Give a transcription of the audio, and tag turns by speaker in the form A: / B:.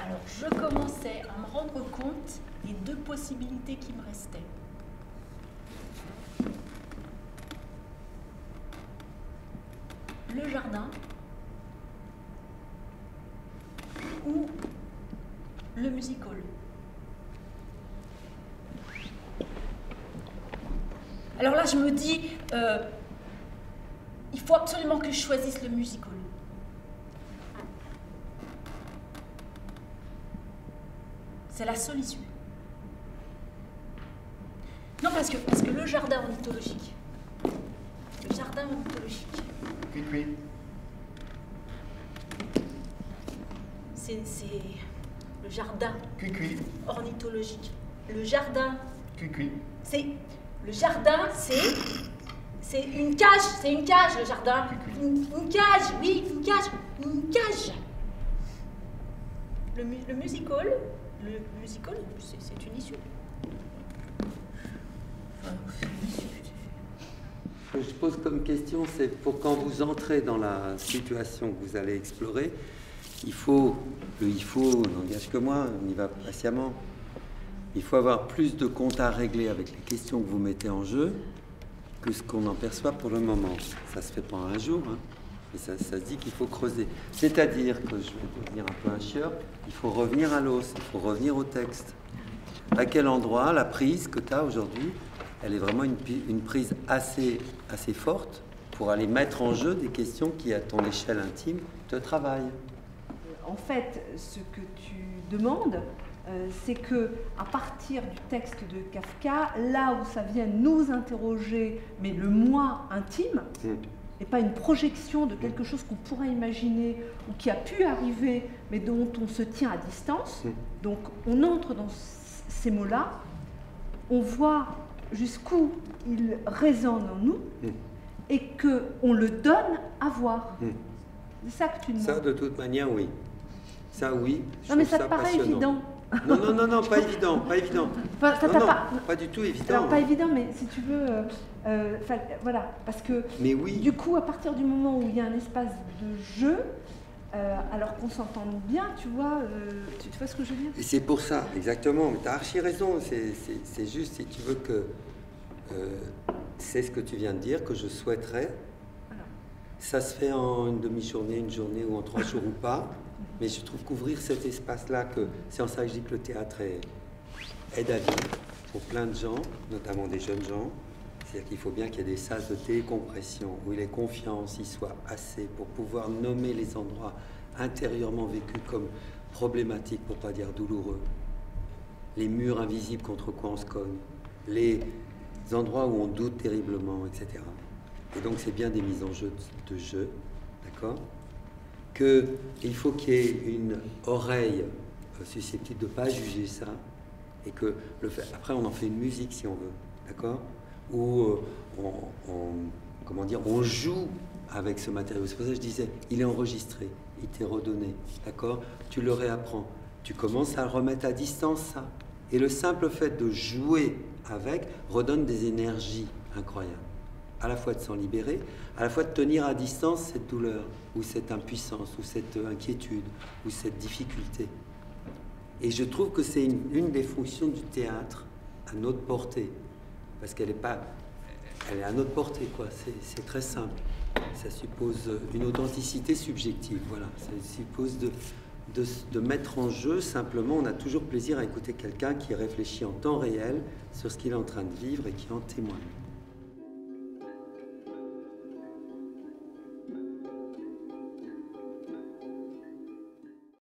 A: Alors, je commençais à me rendre compte des deux possibilités qui me restaient. Le jardin ou le music hall. Alors là, je me dis, il faut absolument que je choisisse le music hall. C'est la seule issue. Non, parce que le jardin ornithologique,
B: Oui.
A: c'est le jardin
B: Cuicui.
A: ornithologique. Le jardin,
B: Cuicui.
A: c'est une cage, le jardin. Une cage, oui, une cage. Le music hall, c'est une issue.
C: Ce que je pose comme question, c'est pour quand vous entrez dans la situation que vous allez explorer, il faut n'engage que moi, on y va patiemment. Il faut avoir plus de comptes à régler avec les questions que vous mettez en jeu que ce qu'on en perçoit pour le moment. Ça se fait pas en un jour, hein, et ça se dit qu'il faut creuser. C'est-à-dire que, je vais devenir un peu un chieur, il faut revenir à l'os, il faut revenir au texte. À quel endroit la prise que tu as aujourd'hui, elle est vraiment une prise assez forte pour aller mettre en jeu des questions qui, à ton échelle intime, te travaillent.
D: En fait, ce que tu demandes, c'est que à partir du texte de Kafka, là où ça vient nous interroger, mais le moi intime, et pas une projection de quelque chose qu'on pourrait imaginer ou qui a pu arriver, mais dont on se tient à distance. Donc on entre dans ces mots-là, on voit jusqu'où ils résonnent en nous et qu'on le donne à voir. C'est ça que tu demandes.
C: Ça, de toute manière, oui. Ça, oui.
D: Non, mais ça te paraît
C: passionnant.
D: évident.
C: Non, pas évident.
D: Enfin, ça
C: pas du tout évident.
D: Alors, pas évident, mais si tu veux, voilà, parce que
C: mais oui.
D: Du coup, à partir du moment où il y a un espace de jeu, alors qu'on s'entende bien, tu vois ce que je veux dire?
C: Et c'est pour ça, exactement, mais tu as archi raison, c'est juste, si tu veux que... c'est ce que tu viens de dire, que je souhaiterais.
D: Voilà.
C: Ça se fait en une demi-journée, une journée ou en 3 jours ou pas, mais je trouve qu'ouvrir cet espace-là, c'est en ça que je dis que le théâtre aide à vivre pour plein de gens, notamment des jeunes gens. C'est-à-dire qu'il faut bien qu'il y ait des salles de décompression où les confiances y soient assez pour pouvoir nommer les endroits intérieurement vécus comme problématiques, pour pas dire douloureux. Les murs invisibles contre quoi on se cogne, les endroits où on doute terriblement, etc. Et donc c'est bien des mises en jeu de jeu, d'accord? Il faut qu'il y ait une oreille susceptible de ne pas juger ça, et que après on en fait une musique si on veut, d'accord? Où on joue avec ce matériau. C'est pour ça que je disais, il est enregistré, il t'est redonné, d'accord? Tu le réapprends, tu commences à le remettre à distance, ça. Et le simple fait de jouer avec redonne des énergies incroyables. À la fois de s'en libérer, à la fois de tenir à distance cette douleur, ou cette impuissance, ou cette inquiétude, ou cette difficulté. Et je trouve que c'est une des fonctions du théâtre à notre portée. Parce qu'elle est à notre portée, quoi. C'est très simple. Ça suppose une authenticité subjective, voilà. Ça suppose de mettre en jeu, simplement, on a toujours plaisir à écouter quelqu'un qui réfléchit en temps réel sur ce qu'il est en train de vivre et qui en témoigne.